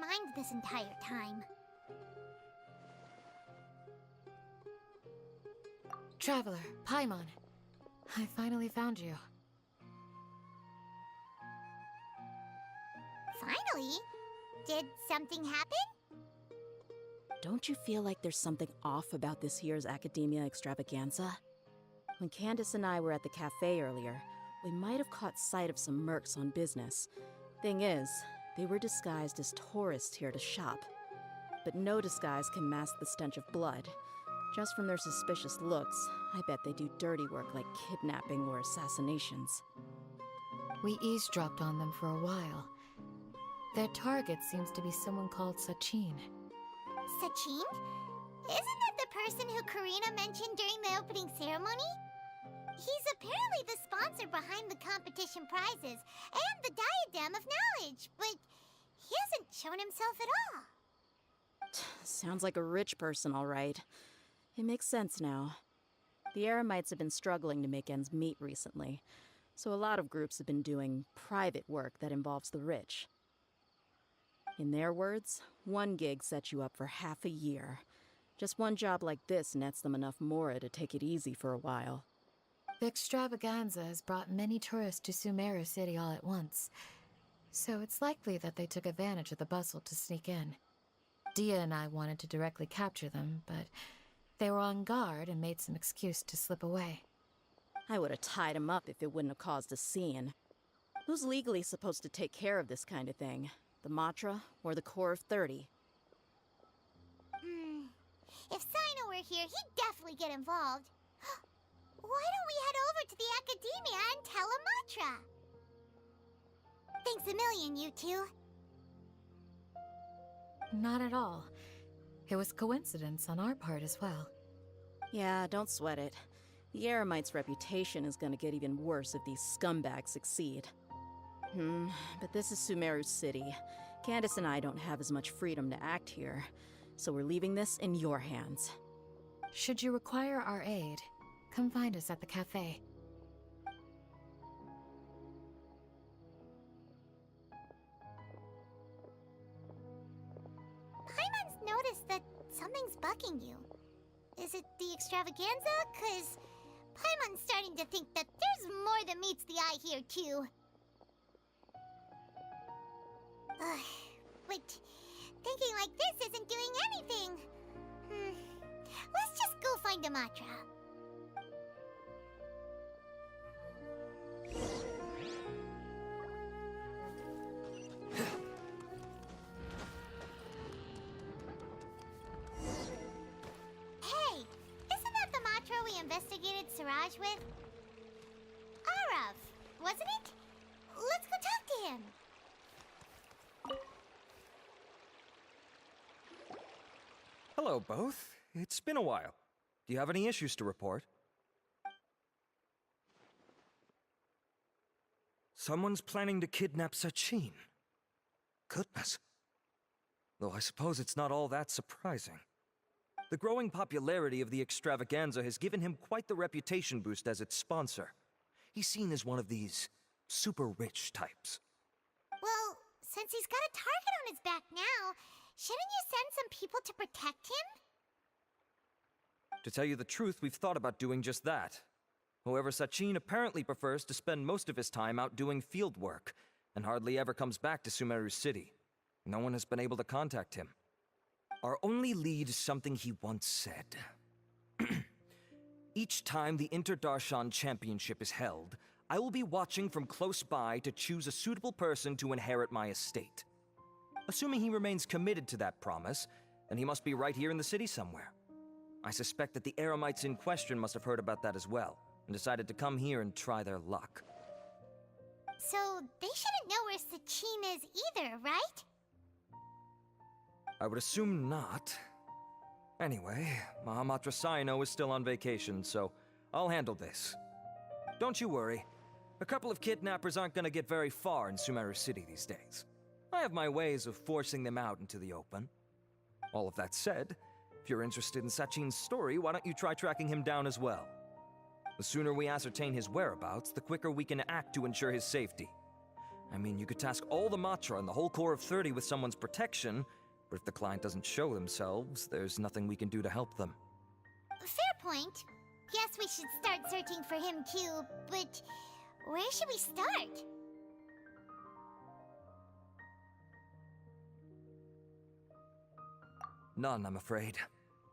mind this entire time. Traveler, Paimon. I finally found you. Finally? Did something happen? Don't you feel like there's something off about this year's Academia Extravaganza? When Candace and I were at the cafe earlier, we might have caught sight of some mercs on business. Thing is, they were disguised as tourists here to shop. But no disguise can mask the stench of blood. Just from their suspicious looks, I bet they do dirty work like kidnapping or assassinations. We eavesdropped on them for a while. Their target seems to be someone called Sachin. Sachin? Isn't that the person who Karina mentioned during the opening ceremony? He's apparently the sponsor behind the competition prizes and the Diadem of Knowledge, but he hasn't shown himself at all. Sounds like a rich person, all right. It makes sense now. The Eremites have been struggling to make ends meet recently, so a lot of groups have been doing private work that involves the rich. In their words, one gig sets you up for half a year. Just one job like this nets them enough mora to take it easy for a while. The extravaganza has brought many tourists to Sumeru City all at once, so it's likely that they took advantage of the bustle to sneak in. Dia and I wanted to directly capture them, but they were on guard and made some excuse to slip away. I would have tied him up if it wouldn't have caused a scene. Who's legally supposed to take care of this kind of thing? The Matra or the Corps of 30? If Cyno were here, he'd definitely get involved. Why don't we head over to the Academia and tell Amatra? Thanks a million, you two. Not at all. It was coincidence on our part as well. Yeah, don't sweat it. The Eremite's reputation is gonna get even worse if these scumbags succeed. But this is Sumeru City. Candace and I don't have as much freedom to act here, so we're leaving this in your hands. Should you require our aid, come find us at the cafe. Paimon's noticed that something's bugging you. Is it the extravaganza? 'Cause Paimon's starting to think that there's more than meets the eye here, too. But thinking like this isn't doing anything. Let's just go find Amatra. Hey, isn't that the Matra we investigated Siraj with? Arav, wasn't it? Let's go talk to him. Hello, both. It's been a while. Do you have any issues to report? Someone's planning to kidnap Sachin. Goodness. Though I suppose it's not all that surprising. The growing popularity of the extravaganza has given him quite the reputation boost as its sponsor. He's seen as one of these super rich types. Well, since he's got a target on his back now, shouldn't you send some people to protect him? To tell you the truth, we've thought about doing just that. However, Sachin apparently prefers to spend most of his time out doing field work, and hardly ever comes back to Sumeru City. No one has been able to contact him. Our only lead is something he once said. Each time the Inter-Darshan Championship is held, I will be watching from close by to choose a suitable person to inherit my estate. Assuming he remains committed to that promise, then he must be right here in the city somewhere. I suspect that the Eremites in question must have heard about that as well, and decided to come here and try their luck. So they shouldn't know where Sachin is either, right? I would assume not. Anyway, Mahamatra Cyno is still on vacation, so I'll handle this. Don't you worry. A couple of kidnappers aren't gonna get very far in Sumeru City these days. I have my ways of forcing them out into the open. All of that said, if you're interested in Sachin's story, why don't you try tracking him down as well? The sooner we ascertain his whereabouts, the quicker we can act to ensure his safety. I mean, you could task all the Matra and the whole core of 30 with someone's protection, but if the client doesn't show themselves, there's nothing we can do to help them. Fair point. Guess we should start searching for him too, but where should we start? None, I'm afraid.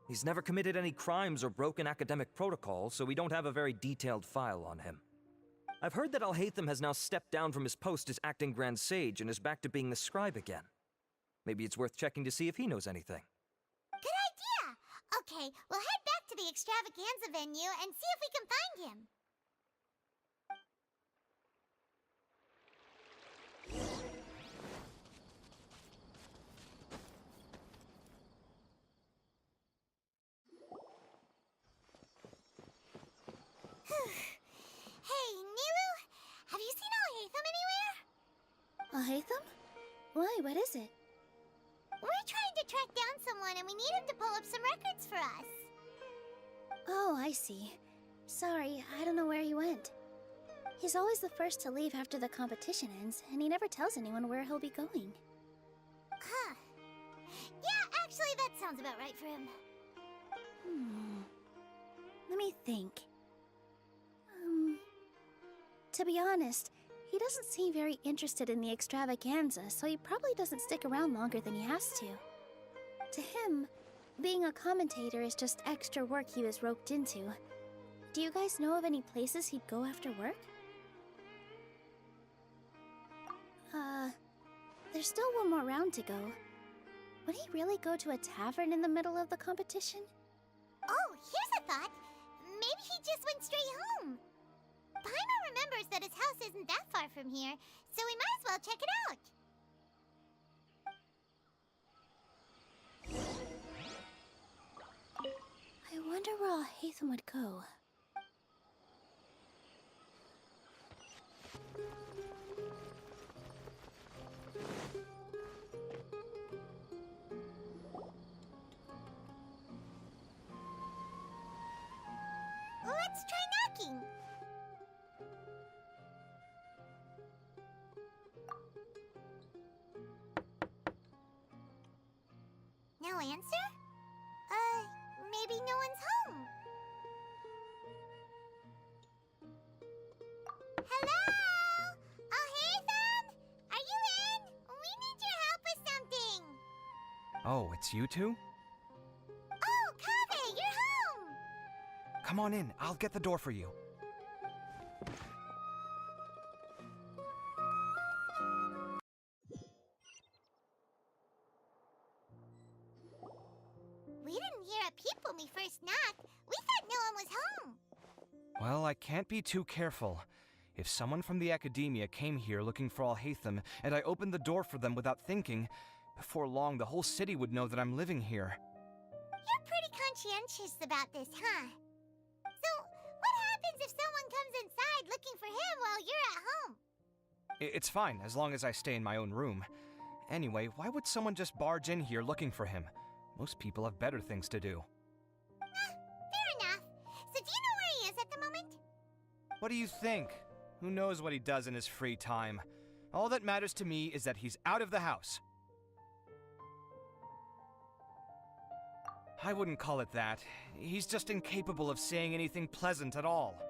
He's never committed any crimes or broken academic protocol, so we don't have a very detailed file on him. I've heard that Alhaitham has now stepped down from his post as acting Grand Sage and is back to being the scribe again. Maybe it's worth checking to see if he knows anything. Good idea! Okay, we'll head back to the extravaganza venue and see if we can find him. Hey, Nilu, have you seen Alhaitham anywhere? Alhaitham? Why, what is it? We're trying to track down someone and we need him to pull up some records for us. Oh, I see. Sorry, I don't know where he went. He's always the first to leave after the competition ends, and he never tells anyone where he'll be going. Huh. Yeah, actually, that sounds about right for him. Let me think. To be honest, he doesn't seem very interested in the extravaganza, so he probably doesn't stick around longer than he has to. To him, being a commentator is just extra work he was roped into. Do you guys know of any places he'd go after work? There's still one more round to go. Would he really go to a tavern in the middle of the competition? Oh, here's a thought. Maybe he just went straight home. Paimon remembers that his house isn't that far from here, so we might as well check it out. I wonder where Alhaitham would go. Let's try knocking. No answer? Maybe no one's home. Hello? Alhaitham? Are you in? We need your help with something. Oh, it's you two? Oh, Kaveh, you're home. Come on in, I'll get the door for you. We didn't hear a peep when we first knocked. We thought no one was home. Well, I can't be too careful. If someone from the academia came here looking for Alhaitham, and I opened the door for them without thinking, before long the whole city would know that I'm living here. You're pretty conscientious about this, huh? So, what happens if someone comes inside looking for him while you're at home? It's fine, as long as I stay in my own room. Anyway, why would someone just barge in here looking for him? Most people have better things to do. Fair enough. So do you know where he is at the moment? What do you think? Who knows what he does in his free time? All that matters to me is that he's out of the house. I wouldn't call it that. He's just incapable of saying anything pleasant at all.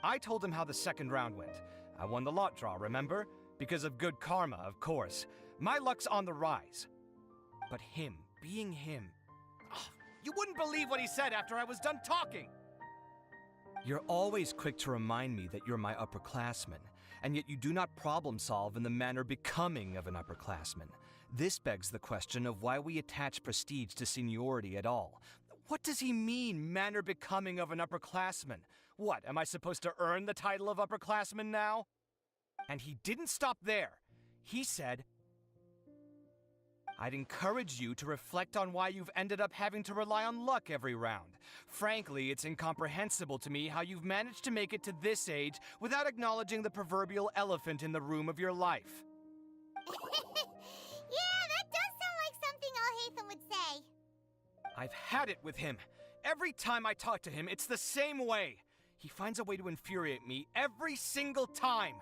I told him how the second round went. I won the lot draw, remember? Because of good karma, of course. My luck's on the rise. But him, being him... Oh, you wouldn't believe what he said after I was done talking! You're always quick to remind me that you're my upperclassman, and yet you do not problem solve in the manner becoming of an upperclassman. This begs the question of why we attach prestige to seniority at all. What does he mean, manner becoming of an upperclassman? What, am I supposed to earn the title of upperclassman now? And he didn't stop there. He said, I'd encourage you to reflect on why you've ended up having to rely on luck every round. Frankly, it's incomprehensible to me how you've managed to make it to this age without acknowledging the proverbial elephant in the room of your life. Yeah, that does sound like something Alhaitham would say. I've had it with him. Every time I talk to him, it's the same way. He finds a way to infuriate me every single time.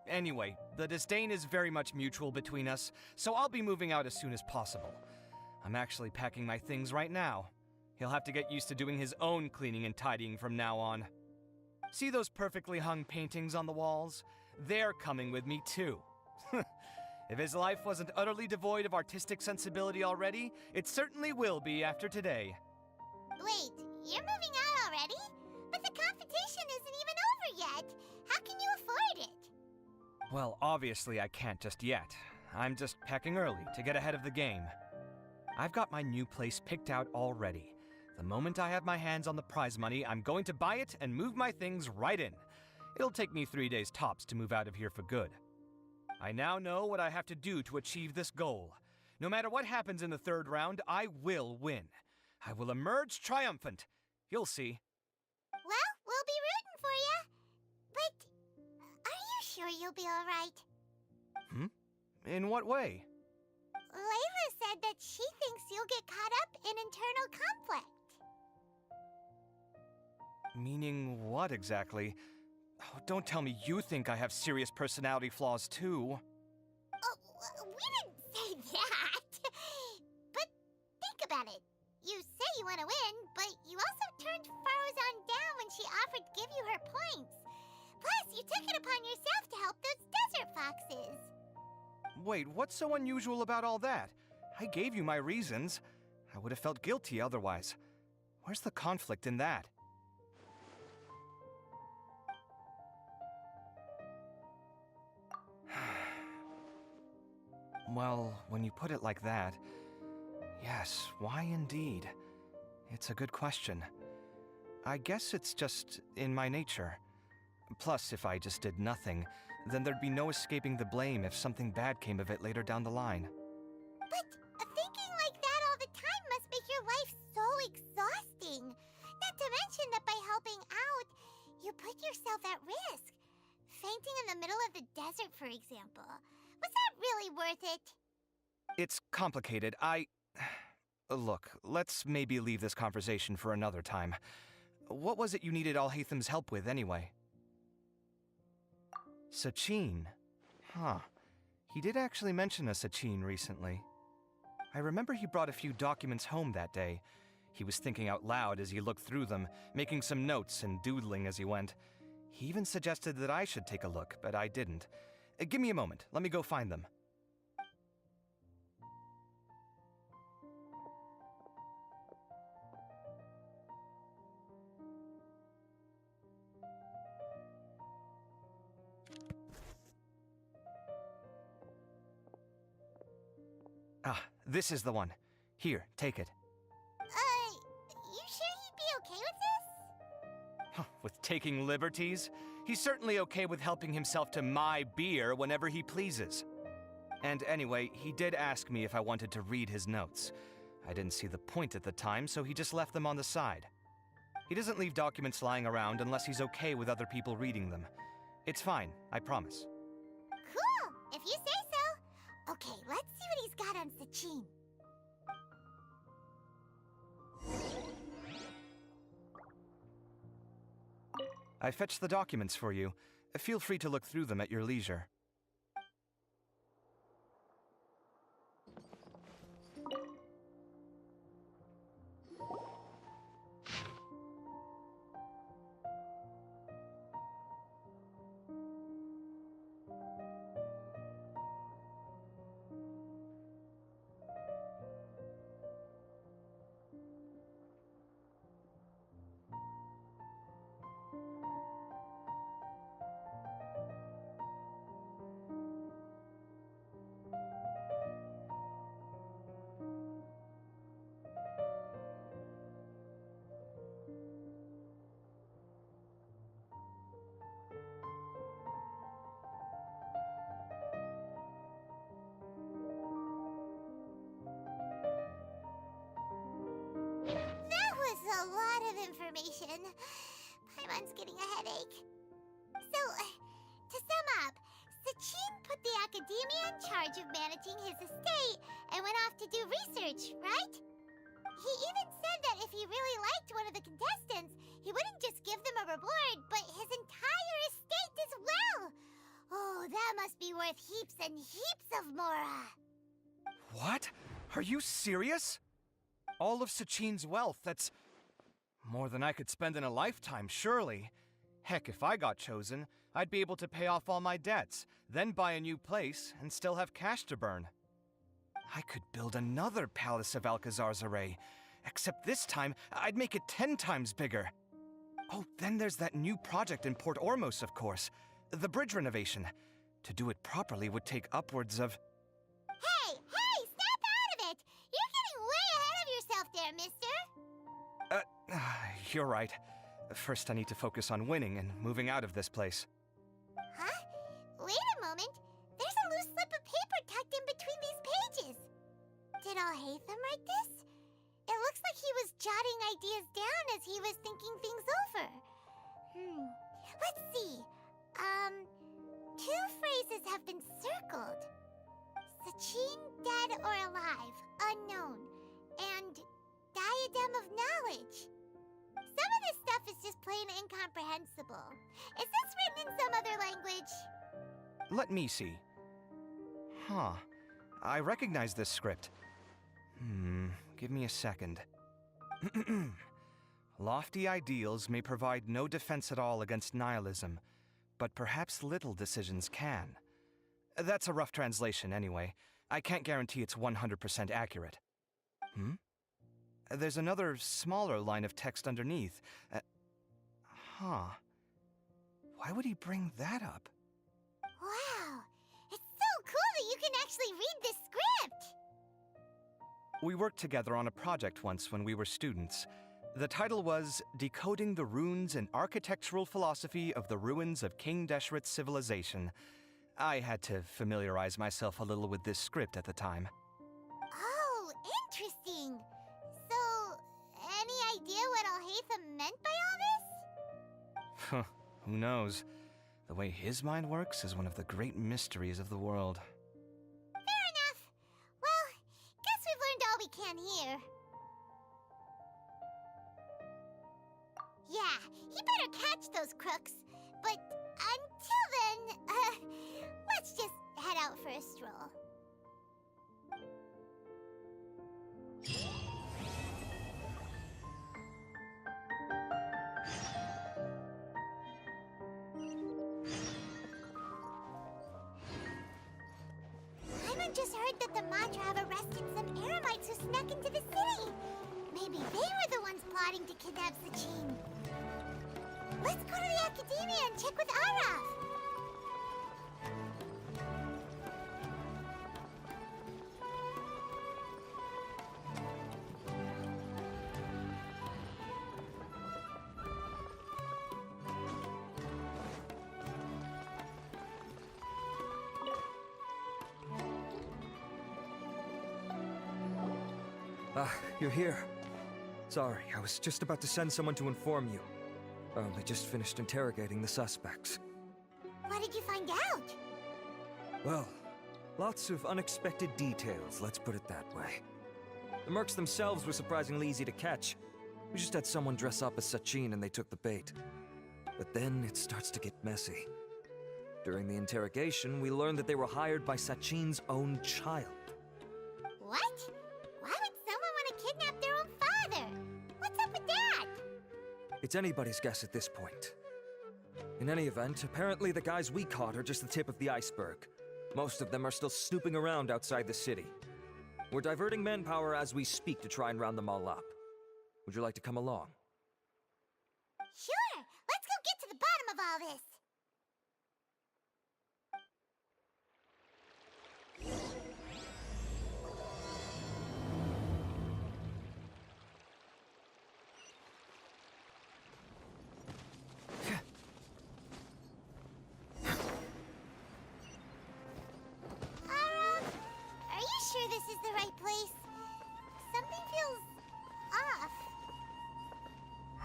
Anyway, the disdain is very much mutual between us, so I'll be moving out as soon as possible. I'm actually packing my things right now. He'll have to get used to doing his own cleaning and tidying from now on. See those perfectly hung paintings on the walls? They're coming with me too. If his life wasn't utterly devoid of artistic sensibility already, it certainly will be after today. Wait, you're moving out already? But the competition isn't even over yet. How can you afford it? Well, obviously I can't just yet. I'm just packing early to get ahead of the game. I've got my new place picked out already. The moment I have my hands on the prize money, I'm going to buy it and move my things right in. It'll take me 3 days tops to move out of here for good. I now know what I have to do to achieve this goal. No matter what happens in the third round, I will win. I will emerge triumphant. You'll see. Well, we'll be rooting for you. But are you sure you'll be all right? In what way? Layla said that she thinks you'll get caught up in internal conflict. Meaning what exactly? Oh, don't tell me you think I have serious personality flaws too. Oh, we didn't say that. But think about it. You say you want to win, but you also turned Farozan down when she offered to give you her points. Plus, you took it upon yourself to help those desert foxes. Wait, what's so unusual about all that? I gave you my reasons. I would have felt guilty otherwise. Where's the conflict in that? Well, when you put it like that, yes, why indeed? It's a good question. I guess it's just in my nature. Plus, if I just did nothing, then there'd be no escaping the blame if something bad came of it later down the line. But thinking like that all the time must make your life so exhausting. Not to mention that by helping out, you put yourself at risk. Fainting in the middle of the desert, for example. Was that really worth it? It's complicated. Look, let's maybe leave this conversation for another time. What was it you needed Alhatham's help with, anyway? Sachin? Huh. He did actually mention a Sachin recently. I remember he brought a few documents home that day. He was thinking out loud as he looked through them, making some notes and doodling as he went. He even suggested that I should take a look, but I didn't. Give me a moment. Let me go find them. Ah, this is the one. Here, take it. You sure he'd be okay with this? With taking liberties? He's certainly okay with helping himself to my beer whenever he pleases. And anyway, he did ask me if I wanted to read his notes. I didn't see the point at the time, so he just left them on the side. He doesn't leave documents lying around unless he's okay with other people reading them. It's fine, I promise. Cool, if you say so. Okay, let's see what he's got on Sachin. I fetched the documents for you. Feel free to look through them at your leisure. That was a lot of information. Paimon's getting a headache. So, to sum up, Sachin put the academia in charge of managing his estate and went off to do research, right? He even said that if he really liked one of the contestants, he wouldn't just give them a reward, but his entire estate as well. Oh, that heaps and heaps of Mora. What? Are you serious? All of Sachin's wealth, that's more than I could spend in a lifetime, surely. Heck, if I got chosen, I'd be able to pay off all my debts, then buy a new place, and still have cash to burn. I could build another Palace of Alcazar's Array, except this time, I'd make it 10 times bigger. Oh, then there's that new project in Port Ormos, of course. The bridge renovation. To do it properly would take upwards of... Hey, snap out of it! You're getting way ahead of yourself there, mister. You're right. First, I need to focus on winning and moving out of this place. Huh? Wait a moment. There's a loose slip of paper tucked in between these pages. Did Alhaitham write this? It looks like he was jotting ideas down as he was thinking things over. Let's see. Two phrases have been circled. Sachin, dead or alive, unknown. And diadem of knowledge. Some of this stuff is just plain incomprehensible. Is this written in some other language? Let me see. Huh. I recognize this script. Give me a second. Lofty ideals may provide no defense at all against nihilism, but perhaps little decisions can. That's a rough translation anyway. I can't guarantee it's 100% accurate. There's another smaller line of text underneath. Why would he bring that up? Wow, it's so cool that you can actually read this script! We worked together on a project once when we were students. The title was Decoding the Runes and Architectural Philosophy of the Ruins of King Deshret's Civilization. I had to familiarize myself a little with this script at the time. Oh, interesting. So, any idea what Alhaitham meant by all this? Who knows? The way his mind works is one of the great mysteries of the world. Fair enough. Well, guess we've learned all we can here. Yeah, he better catch those crooks. But until then, let's just head out for a stroll. Simon just heard that the Mantra have arrested some Eremites who snuck into the city. Maybe they were the ones plotting to kidnap Sachin. Let's go to the Academia and check with Araf. You're here. Sorry, I was just about to send someone to inform you. I only just finished interrogating the suspects. What did you find out? Well, lots of unexpected details, let's put it that way. The mercs themselves were surprisingly easy to catch. We just had someone dress up as Sachin and they took the bait. But then it starts to get messy. During the interrogation, we learned that they were hired by Sachin's own child. What? Why would someone want to kidnap their own father? What's up with that? It's anybody's guess at this point. In any event, apparently the guys we caught are just the tip of the iceberg. Most of them are still snooping around outside the city. We're diverting manpower as we speak to try and round them all up. Would you like to come along? Sure, let's go get to the bottom of all this. Are you sure this is the right place? Something feels off.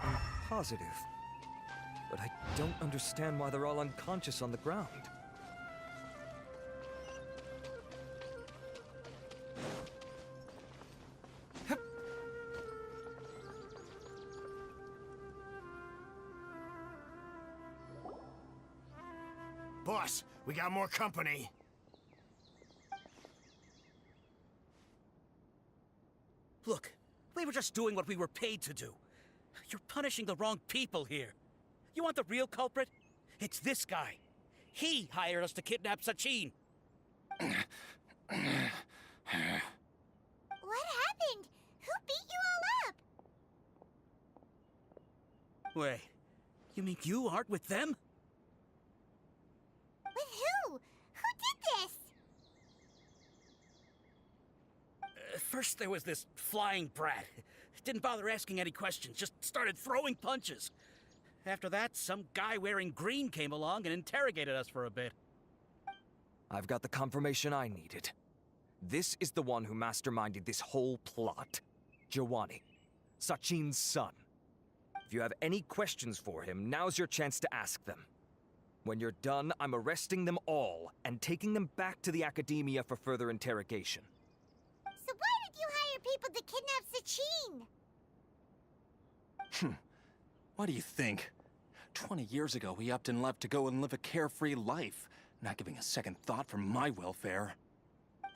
I'm positive. But I don't understand why they're all unconscious on the ground. Boss, we got more company. just doing what we were paid to do. You're punishing the wrong people here. You want the real culprit? It's this guy. He hired us to kidnap Sachin. What happened? Who beat you all up? Wait, you mean you aren't with them? With who? Who did this? First there was this flying brat. Didn't bother asking any questions, just started throwing punches. After that, some guy wearing green came along and interrogated us for a bit. I've got the confirmation I needed. This is the one who masterminded this whole plot. Giovanni, Sachin's son. If you have any questions for him, now's your chance to ask them. When you're done, I'm arresting them all and taking them back to the Academia for further interrogation. So why did you hire people to kidnap Sachin? What do you think? 20 years ago, he upped and left to go and live a carefree life, not giving a second thought for my welfare.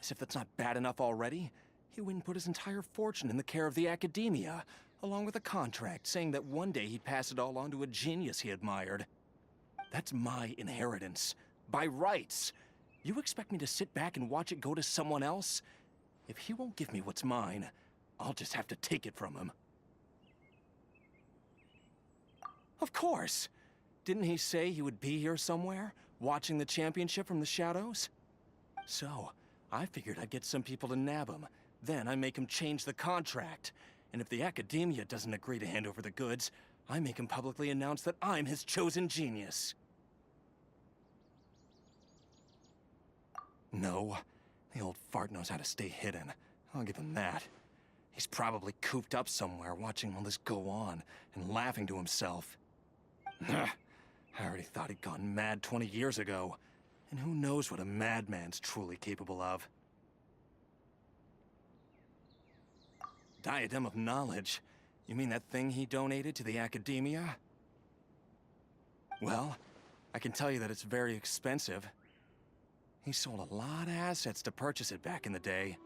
As if that's not bad enough already, he went and put his entire fortune in the care of the Academia, along with a contract saying that one day he'd pass it all on to a genius he admired. That's my inheritance, by rights. You expect me to sit back and watch it go to someone else? If he won't give me what's mine, I'll just have to take it from him. Of course! Didn't he say he would be here somewhere, watching the championship from the shadows? So, I figured I'd get some people to nab him. Then I make him change the contract. And if the Academia doesn't agree to hand over the goods, I make him publicly announce that I'm his chosen genius. No, the old fart knows how to stay hidden. I'll give him that. He's probably cooped up somewhere watching all this go on and laughing to himself. I already thought he'd gone mad 20 years ago. And who knows what a madman's truly capable of. Diadem of Knowledge? You mean that thing he donated to the Academia? Well, I can tell you that it's very expensive. He sold a lot of assets to purchase it back in the day.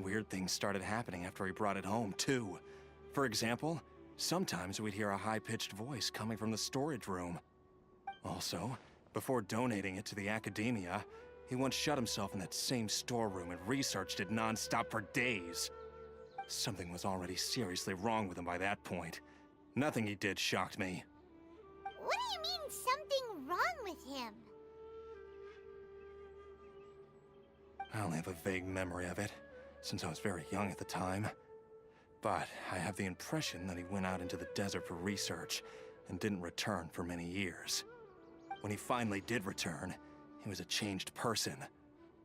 Weird things started happening after he brought it home, too. For example, sometimes we'd hear a high-pitched voice coming from the storage room. Also, before donating it to the Academia, he once shut himself in that same storeroom and researched it non-stop for days. Something was already seriously wrong with him by that point. Nothing he did shocked me. What do you mean, something wrong with him? I only have a vague memory of it, since I was very young at the time. But I have the impression that he went out into the desert for research and didn't return for many years. When he finally did return, he was a changed person.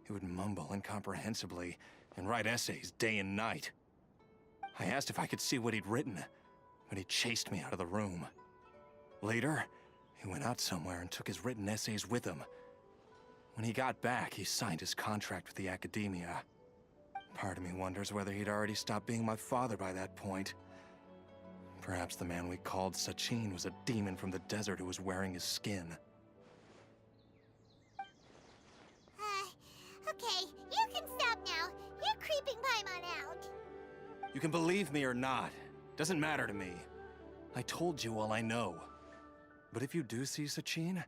He would mumble incomprehensibly and write essays day and night. I asked if I could see what he'd written, but he chased me out of the room. Later, he went out somewhere and took his written essays with him. When he got back, he signed his contract with the Academia. Part of me wonders whether he'd already stopped being my father by that point. Perhaps the man we called Sachin was a demon from the desert who was wearing his skin. Okay, you can stop now. You're creeping Paimon out. You can believe me or not. Doesn't matter to me. I told you all I know. But if you do see Sachin,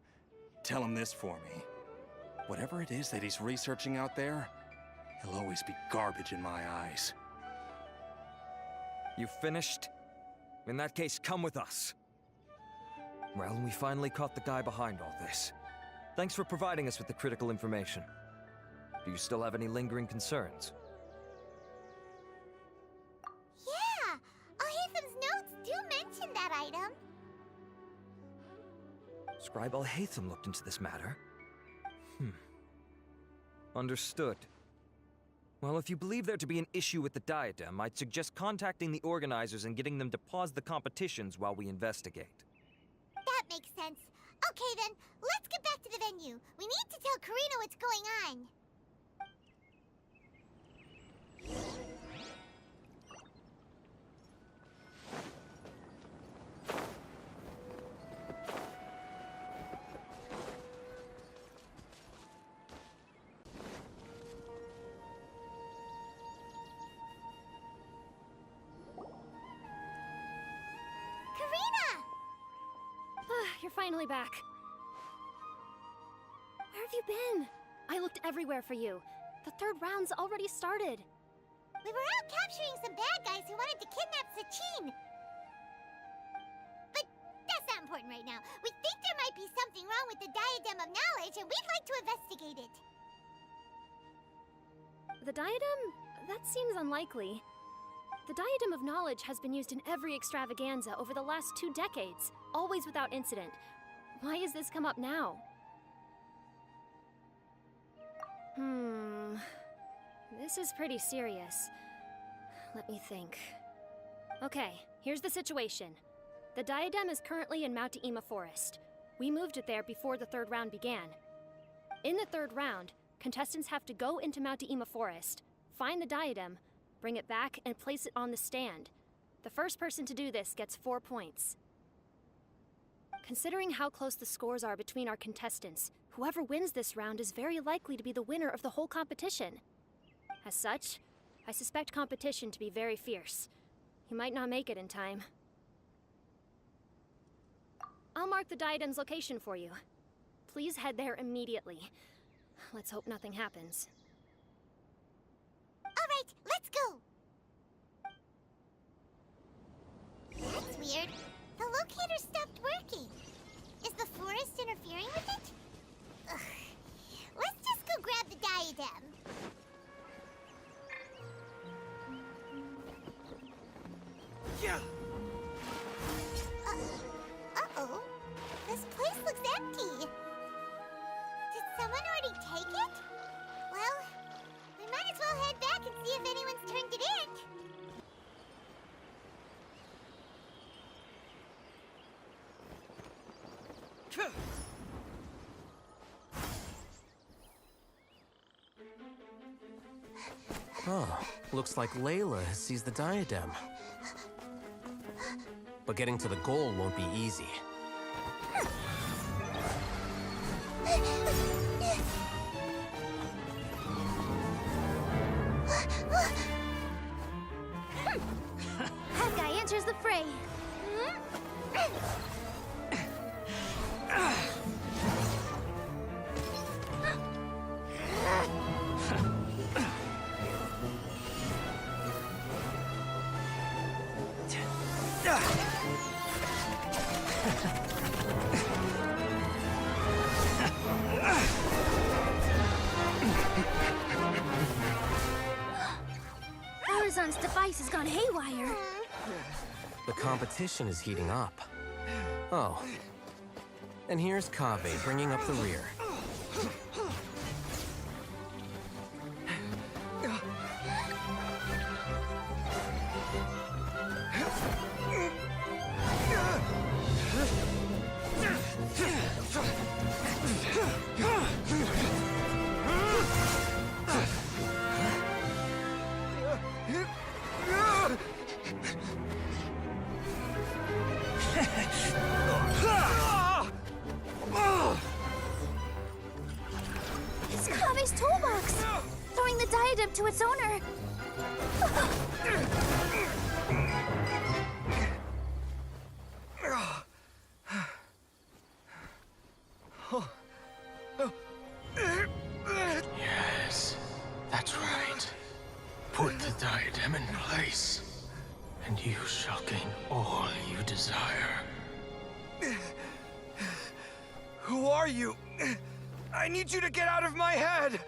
tell him this for me. Whatever it is that he's researching out there, he'll always be garbage in my eyes. You finished? In that case, come with us. Well, we finally caught the guy behind all this. Thanks for providing us with the critical information. Do you still have any lingering concerns? Yeah, Al-Haytham's notes do mention that item. Scribe Al-Haytham looked into this matter. Understood. Well, if you believe there to be an issue with the diadem, I'd suggest contacting the organizers and getting them to pause the competitions while we investigate. That makes sense. Okay then, let's get back to the venue. We need to tell Karina what's going on. you're finally back. Where have you been? I looked everywhere for you. The third round's already started. We were out capturing some bad guys who wanted to kidnap Sachin. But that's not important right now. We think there might be something wrong with the Diadem of Knowledge, and we'd like to investigate it. The diadem? That seems unlikely. The Diadem of Knowledge has been used in every extravaganza over the last 2 decades, always without incident. Why has this come up now? This is pretty serious. Let me think. Okay, here's the situation. The diadem is currently in Mount Ima Forest. We moved it there before the third round began. In the third round, contestants have to go into Mount Ima Forest, find the diadem, bring it back, and place it on the stand. The first person to do this gets 4 points. Considering how close the scores are between our contestants, whoever wins this round is very likely to be the winner of the whole competition. As such, I suspect competition to be very fierce. You might not make it in time. I'll mark the diadem's location for you. Please head there immediately. Let's hope nothing happens. All right, let's go! That's weird. The locator stopped working. Is the forest interfering with it? Ugh. Let's just go grab the diadem. Yeah. Uh-oh. This place looks empty. Did someone already take it? Well, we might as well head back and see if anyone's turned it in. Oh, looks like Layla has seized the diadem. But getting to the goal won't be easy. That guy enters the fray. Horizon's device has gone haywire. The competition is heating up. Oh. And here's Kaveh bringing up the rear. It's Kaveh's toolbox! Throwing the diadem to its owner! Yes, that's right. Put the diadem in place, and you shall gain all you desire. Who are you? I need you to get out of my head!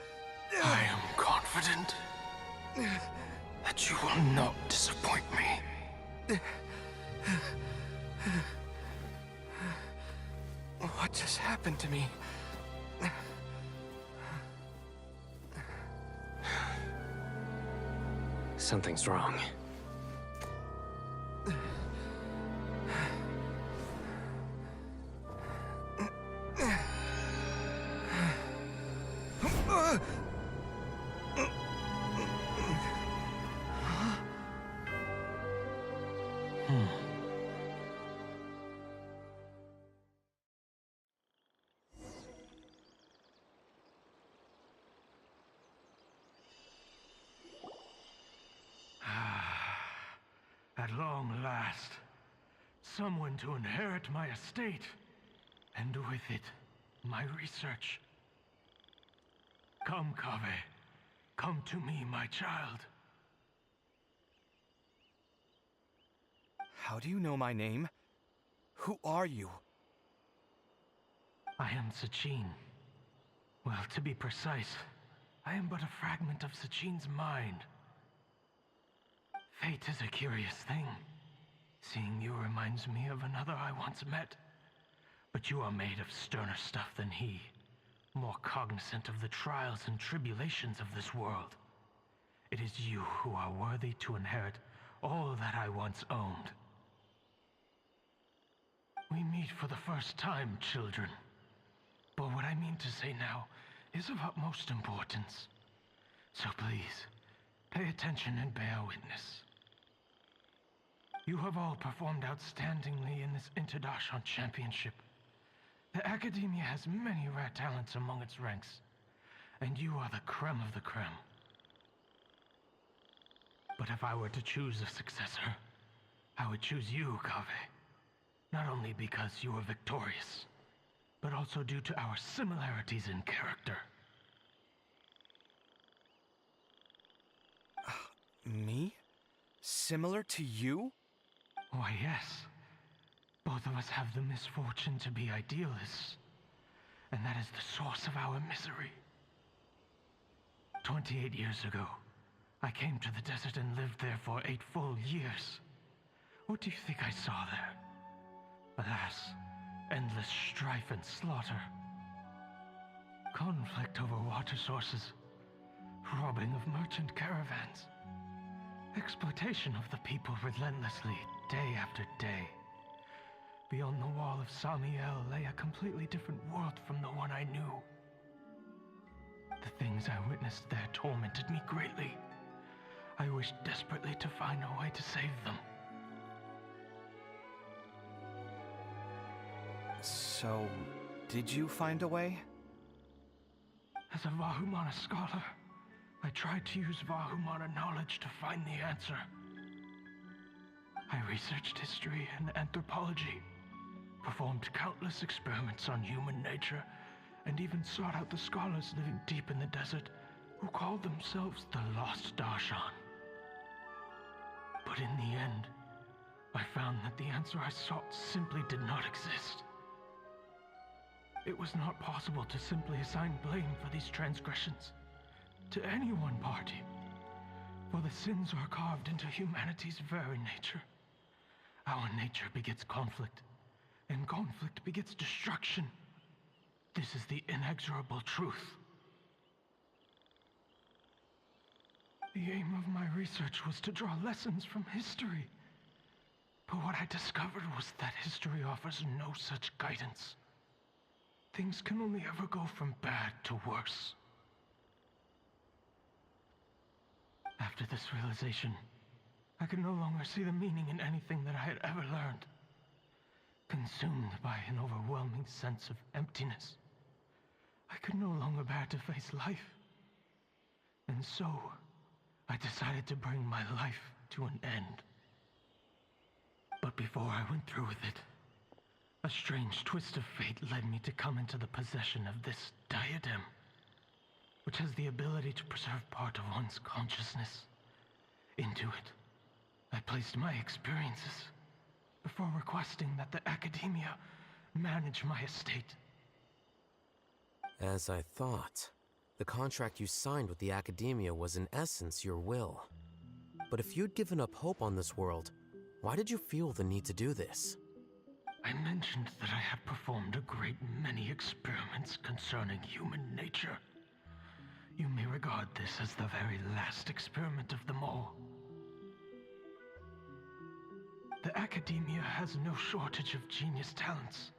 I am confident that you will not disappoint me. What just happened to me? Something's wrong. At long last, someone to inherit my estate. And with it, my research. Come, Kaveh. Come to me, my child. How do you know my name? Who are you? I am Sachin. Well, to be precise, I am but a fragment of Sachin's mind. Fate is a curious thing. Seeing you reminds me of another I once met. But you are made of sterner stuff than he, more cognizant of the trials and tribulations of this world. It is you who are worthy to inherit all that I once owned. We meet for the first time, children. But what I mean to say now is of utmost importance. So please, pay attention and bear witness. You have all performed outstandingly in this Interdarshan Championship. The Academia has many rare talents among its ranks, and you are the creme of the creme. But if I were to choose a successor, I would choose you, Kaveh. Not only because you were victorious, but also due to our similarities in character. Me? Similar to you? Why, yes. Both of us have the misfortune to be idealists, and that is the source of our misery. 28 years ago, I came to the desert and lived there for 8 full years. What do you think I saw there? Alas, endless strife and slaughter. Conflict over water sources, robbing of merchant caravans, exploitation of the people relentlessly, day after day. Beyond the wall of Samiel lay a completely different world from the one I knew. The things I witnessed there tormented me greatly. I wished desperately to find a way to save them. So, did you find a way? As a Vahumana scholar, I tried to use Vahumana knowledge to find the answer. I researched history and anthropology, performed countless experiments on human nature, and even sought out the scholars living deep in the desert who called themselves the Lost Darshan. But in the end, I found that the answer I sought simply did not exist. It was not possible to simply assign blame for these transgressions to any one party, for the sins are carved into humanity's very nature. Our nature begets conflict, and conflict begets destruction. This is the inexorable truth. The aim of my research was to draw lessons from history. But what I discovered was that history offers no such guidance. Things can only ever go from bad to worse. After this realization, I could no longer see the meaning in anything that I had ever learned. Consumed by an overwhelming sense of emptiness, I could no longer bear to face life. And so, I decided to bring my life to an end. But before I went through with it, a strange twist of fate led me to come into the possession of this diadem, which has the ability to preserve part of one's consciousness. Into it, I placed my experiences before requesting that the Academia manage my estate. As I thought, the contract you signed with the Academia was in essence your will. But if you'd given up hope on this world, why did you feel the need to do this? I mentioned that I had performed a great many experiments concerning human nature. You may regard this as the very last experiment of them all. The Academia has no shortage of genius talents,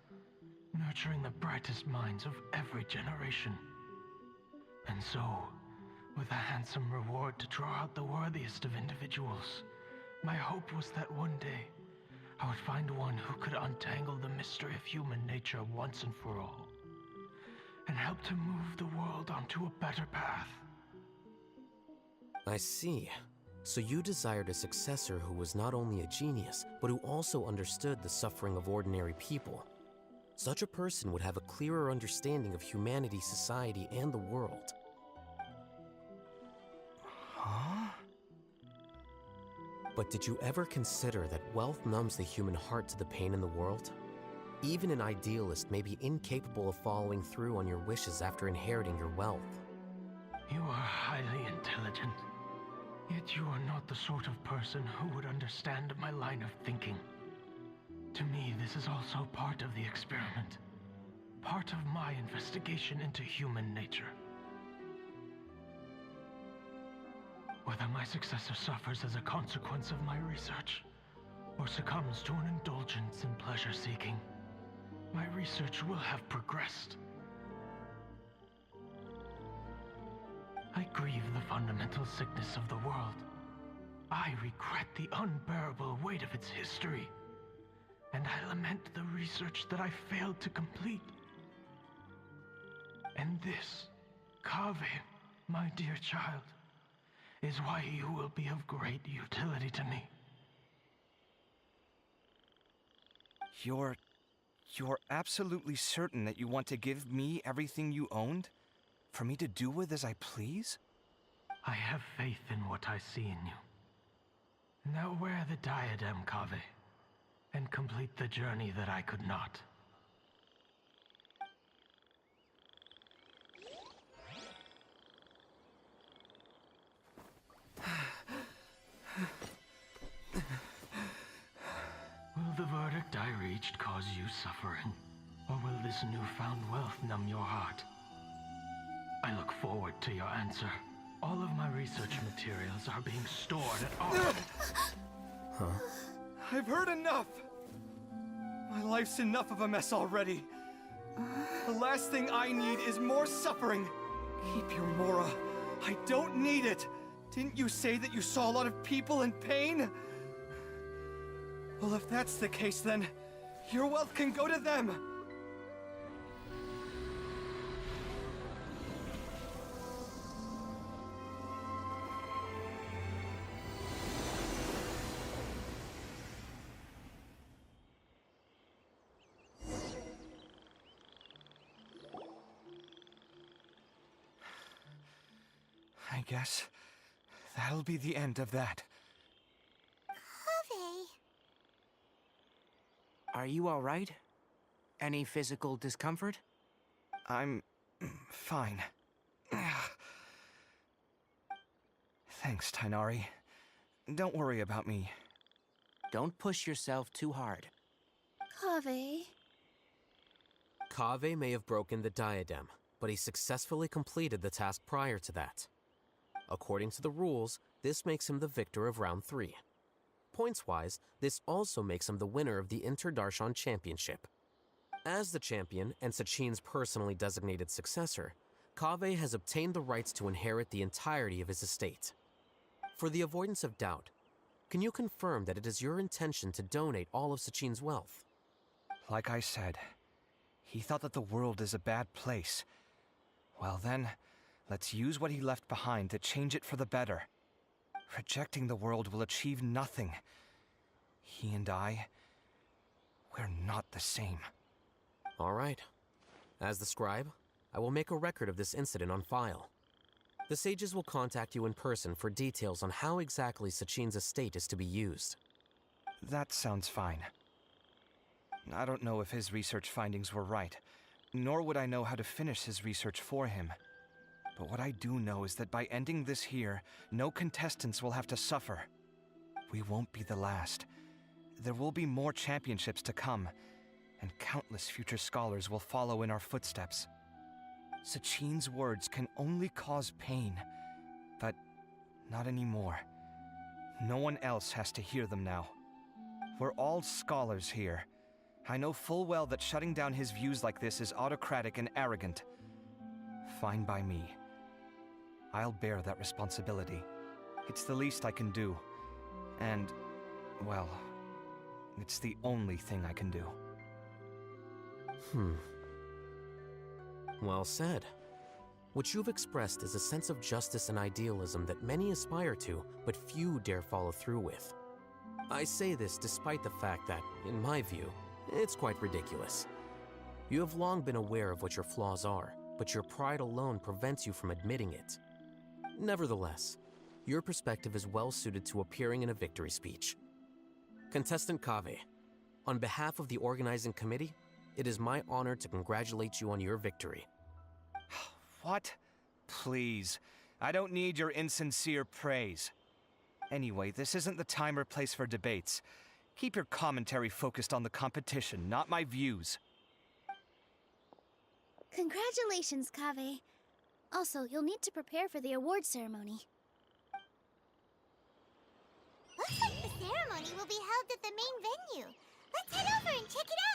nurturing the brightest minds of every generation. And so, with a handsome reward to draw out the worthiest of individuals, my hope was that one day, I would find one who could untangle the mystery of human nature once and for all, and help to move the world onto a better path. I see. So you desired a successor who was not only a genius, but who also understood the suffering of ordinary people. Such a person would have a clearer understanding of humanity, society, and the world. Huh? But did you ever consider that wealth numbs the human heart to the pain in the world? Even an idealist may be incapable of following through on your wishes after inheriting your wealth. You are highly intelligent, yet you are not the sort of person who would understand my line of thinking. To me, this is also part of the experiment. Part of my investigation into human nature. Whether my successor suffers as a consequence of my research, or succumbs to an indulgence in pleasure-seeking, my research will have progressed. I grieve the fundamental sickness of the world. I regret the unbearable weight of its history. And I lament the research that I failed to complete. And this, Kaveh, my dear child, is why you will be of great utility to me. You're absolutely certain that you want to give me everything you owned? For me to do with as I please? I have faith in what I see in you. Now wear the diadem, Kaveh, and complete the journey that I could not. Will the verdict I reached cause you suffering? Or will this newfound wealth numb your heart? I look forward to your answer. All of my research materials are being stored at our... Huh? I've heard enough! My life's enough of a mess already. The last thing I need is more suffering. Keep your Mora. I don't need it. Didn't you say that you saw a lot of people in pain? Well, if that's the case, then your wealth can go to them. I guess that'll be the end of that. Kaveh. Are you all right? Any physical discomfort? I'm fine. Thanks, Tainari. Don't worry about me. Don't push yourself too hard. Kaveh. Kaveh may have broken the diadem, but he successfully completed the task prior to that. According to the rules, this makes him the victor of round 3. Points-wise, this also makes him the winner of the Inter-Darshan Championship. As the champion and Sachin's personally designated successor, Kaveh has obtained the rights to inherit the entirety of his estate. For the avoidance of doubt, can you confirm that it is your intention to donate all of Sachin's wealth? Like I said, he thought that the world is a bad place. Well then, let's use what he left behind to change it for the better. Rejecting the world will achieve nothing. He and I, we're not the same. All right. As the scribe, I will make a record of this incident on file. The sages will contact you in person for details on how exactly Sachin's estate is to be used. That sounds fine. I don't know if his research findings were right, nor would I know how to finish his research for him. But what I do know is that by ending this here, no contestants will have to suffer. We won't be the last. There will be more championships to come, and countless future scholars will follow in our footsteps. Sachin's words can only cause pain, but not anymore. No one else has to hear them now. We're all scholars here. I know full well that shutting down his views like this is autocratic and arrogant. Fine by me. I'll bear that responsibility. It's the least I can do. And, well, it's the only thing I can do. Well said. What you've expressed is a sense of justice and idealism that many aspire to, but few dare follow through with. I say this despite the fact that, in my view, it's quite ridiculous. You have long been aware of what your flaws are, but your pride alone prevents you from admitting it. Nevertheless, your perspective is well suited to appearing in a victory speech. Contestant Kaveh, on behalf of the organizing committee, it is my honor to congratulate you on your victory. What? Please. I don't need your insincere praise. Anyway, this isn't the time or place for debates. Keep your commentary focused on the competition, not my views. Congratulations, Kaveh. Also, you'll need to prepare for the award ceremony. Looks like the ceremony will be held at the main venue. Let's head over and check it